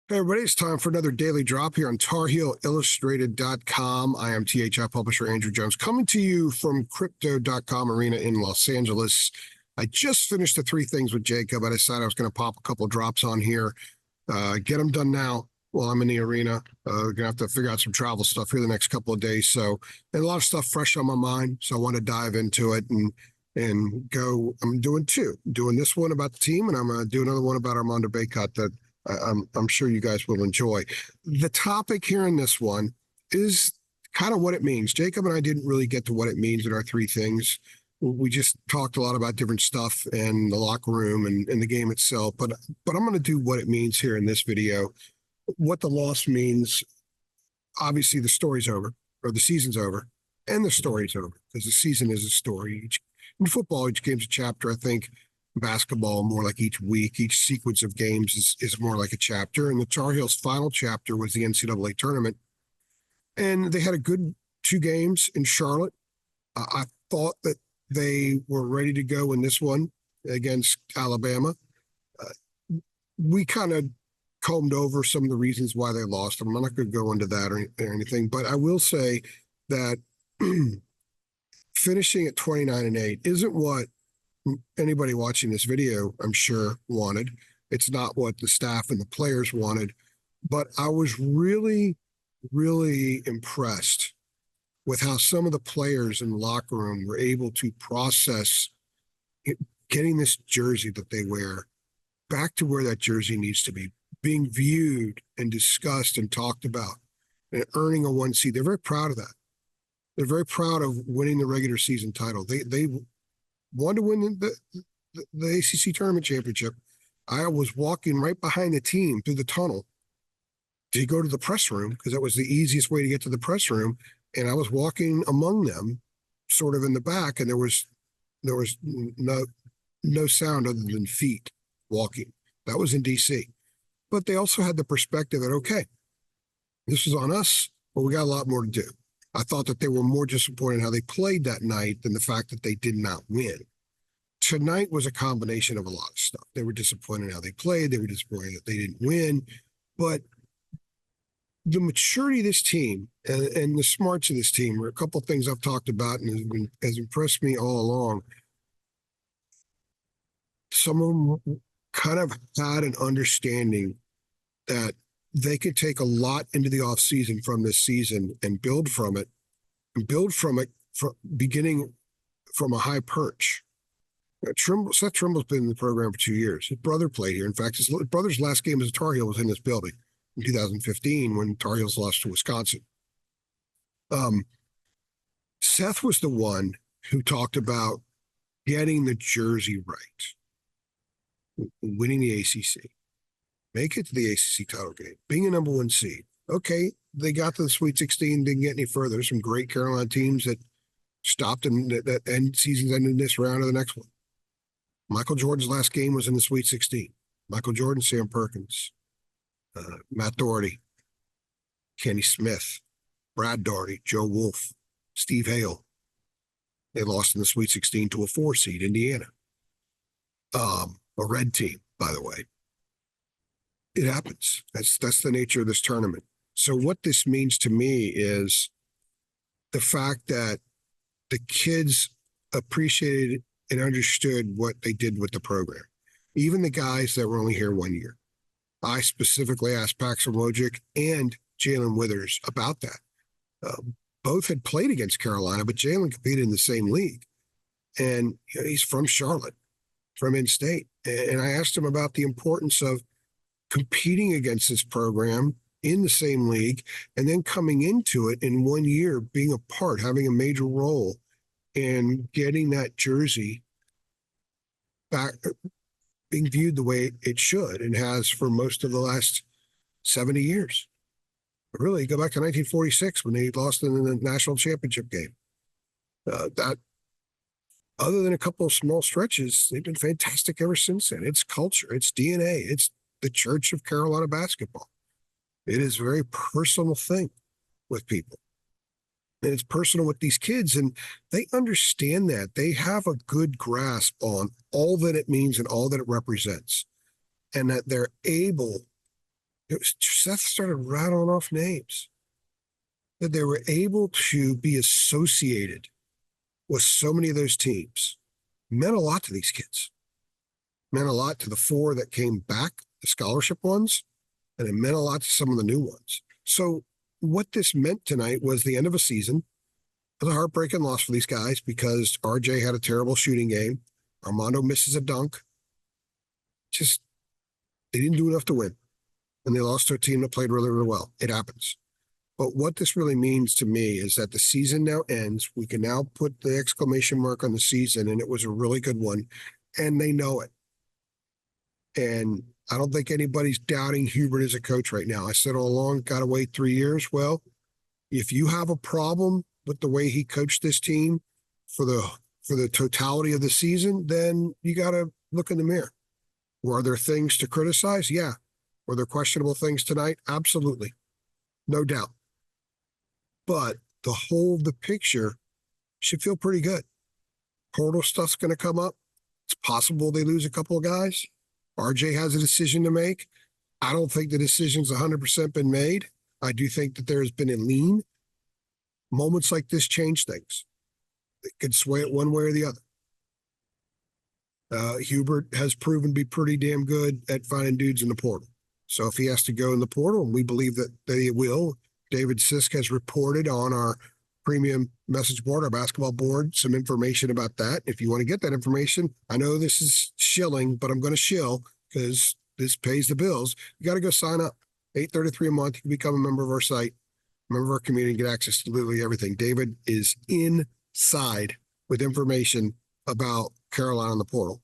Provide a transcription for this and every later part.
Hey everybody, it's time for another daily drop here on TarHeelIllustrated.com. I am THI publisher Andrew Jones, coming to you from Crypto.com Arena in Los Angeles. I just finished the three things with Jacob. I decided I was going to pop a couple drops on here, get them done now while I'm in the arena. We're going to have to figure out some travel stuff here the next couple of days. So, and a lot of stuff fresh on my mind. So I want to dive into it and go. I'm doing two. I'm doing this one about the team, and I'm going to do another one about Armando Bacot that I'm sure you guys will enjoy. The topic here in this one is kind of what it means. Jacob and I didn't really get to what it means in our three things. We just talked a lot about different stuff in the locker room and the game itself. But I'm going to do what it means here in this video. What the loss means. Obviously, the story's over, or the season's over, and the story's over because the season is a story. In football, each game's a chapter. I think basketball, more like each week, each sequence of games is more like a chapter. And the Tar Heels' final chapter was the NCAA tournament. And they had a good two games in Charlotte. I thought that they were ready to go in this one against Alabama. We kind of combed over some of the reasons why they lost. I'm not going to go into that or anything, but I will say that finishing at 29-8 isn't what anybody watching this video, I'm sure, wanted. It's not what the staff and the players wanted, but I was really, really impressed with how some of the players in the locker room were able to process getting this jersey that they wear back to where that jersey needs to be, being viewed and discussed and talked about, and earning a 1 seed. They're very proud of that. They're very proud of winning the regular season title. They wanted to win the ACC tournament championship. I was walking right behind the team through the tunnel to go to the press room because that was the easiest way to get to the press room. And I was walking among them, sort of in the back, and there was no sound other than feet walking. That was in DC. But they also had the perspective that, okay, this is on us, but we got a lot more to do. I thought that they were more disappointed in how they played that night than the fact that they did not win. Tonight was a combination of a lot of stuff. They were disappointed in how they played. They were disappointed that they didn't win. But the maturity of this team and the smarts of this team are a couple of things I've talked about and has impressed me all along. Some of them kind of had an understanding that they could take a lot into the offseason from this season and build from it from beginning from a high perch. Seth Trimble's been in the program for 2 years. His brother played here. In fact, his brother's last game as a Tar Heel was in this building in 2015 when Tar Heels lost to Wisconsin. Seth was the one who talked about getting the jersey right, winning the ACC, make it to the ACC title game, being a number 1 seed. Okay, they got to the Sweet 16, didn't get any further. Some great Carolina teams that stopped and that end seasons ended in this round or the next one. Michael Jordan's last game was in the Sweet 16. Michael Jordan, Sam Perkins, Matt Doherty, Kenny Smith, Brad Daugherty, Joe Wolf, Steve Hale. They lost in the Sweet 16 to a 4 seed, Indiana. A red team, by the way. It happens. That's the nature of this tournament. So what this means to me is the fact that the kids appreciated and understood what they did with the program. Even the guys that were only here 1 year. I specifically asked Paxton Wojcik and Jalen Withers about that. Both had played against Carolina, but Jalen competed in the same league. And he's from Charlotte, from in-state. And I asked him about the importance of competing against this program in the same league and then coming into it in 1 year, being a part, having a major role in getting that jersey back, being viewed the way it should and has for most of the last 70 years. But really, go back to 1946 when they lost in the national championship game. That, other than a couple of small stretches, they've been fantastic ever since then. It's culture, it's DNA, it's the Church of Carolina basketball. It is a very personal thing with people. And it's personal with these kids, and they understand that. They have a good grasp on all that it means and all that it represents, and that they're able Seth started rattling off names that they were able to be associated with so many of those teams. Meant a lot to these kids. Meant a lot to the four that came back, the scholarship ones, and it meant a lot to some of the new ones. So what this meant tonight was the end of a season. It was a heartbreaking loss for these guys because RJ had a terrible shooting game. Armando misses a dunk. Just, they didn't do enough to win. And they lost to a team that played really, really well. It happens. But what this really means to me is that the season now ends. We can now put the exclamation mark on the season, and it was a really good one. And they know it. And I don't think anybody's doubting Hubert as a coach right now. I said all along, got to wait 3 years. Well, if you have a problem with the way he coached this team for the totality of the season, then you got to look in the mirror. Were there things to criticize? Yeah. Were there questionable things tonight? Absolutely. No doubt. But the whole of the picture should feel pretty good. Portal stuff's going to come up. It's possible they lose a couple of guys. RJ has a decision to make. I don't think the decision's 100% been made. I do think that there has been a lean. Moments like this change things. It could sway it one way or the other. Hubert has proven to be pretty damn good at finding dudes in the portal. So if he has to go in the portal, and we believe that he will, David Sisk has reported on our premium message board, our basketball board, some information about that. If you want to get that information, I know this is shilling, but I'm going to shill because this pays the bills. You got to go sign up. $8.33 a month. You can become a member of our site, member of our community, get access to literally everything. David is inside with information about Carolina in the portal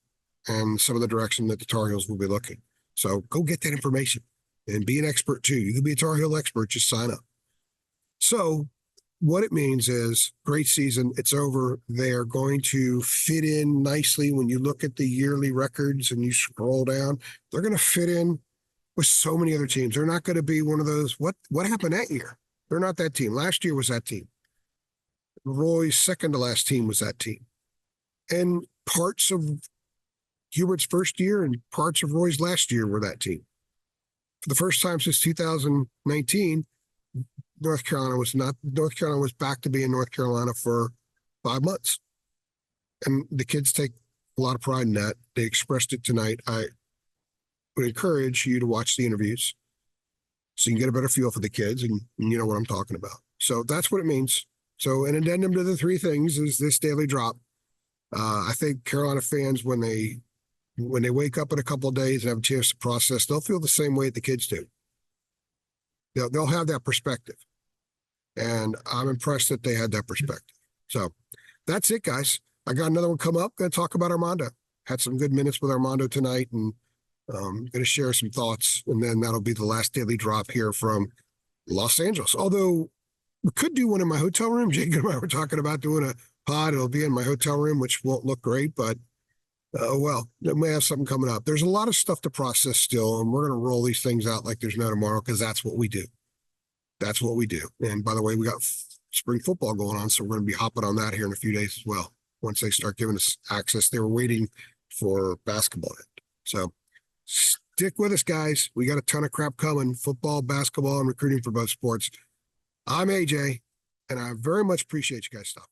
and some of the direction that the Tar Heels will be looking. So go get that information and be an expert too. You can be a Tar Heel expert, just sign up. So what it means is great season. It's over. They're going to fit in nicely when you look at the yearly records and you scroll down. They're going to fit in with so many other teams. They're not going to be one of those, what happened that year? They're not that team. Last year was that team. Roy's second to last team was that team. And parts of Hubert's first year and parts of Roy's last year were that team. For the first time since 2019, North Carolina was back to being North Carolina for 5 months. And the kids take a lot of pride in that. They expressed it tonight. I would encourage you to watch the interviews so you can get a better feel for the kids and you know what I'm talking about. So that's what it means. So an addendum to the three things is this daily drop. I think Carolina fans, when they wake up in a couple of days and have a chance to process, they'll feel the same way that the kids do. They'll have that perspective. And I'm impressed that they had that perspective. So that's it, guys. I got another one come up. Going to talk about Armando. Had some good minutes with Armando tonight and going to share some thoughts. And then that'll be the last daily drop here from Los Angeles. Although we could do one in my hotel room. Jake and I were talking about doing a pod. It'll be in my hotel room, which won't look great, but well, it may have something coming up. There's a lot of stuff to process still, and we're going to roll these things out like there's no tomorrow because that's what we do. That's what we do. And by the way, we got spring football going on, so we're going to be hopping on that here in a few days as well. Once they start giving us access, they were waiting for basketball. So stick with us, guys. We got a ton of crap coming, football, basketball, and recruiting for both sports. I'm AJ, and I very much appreciate you guys stopping.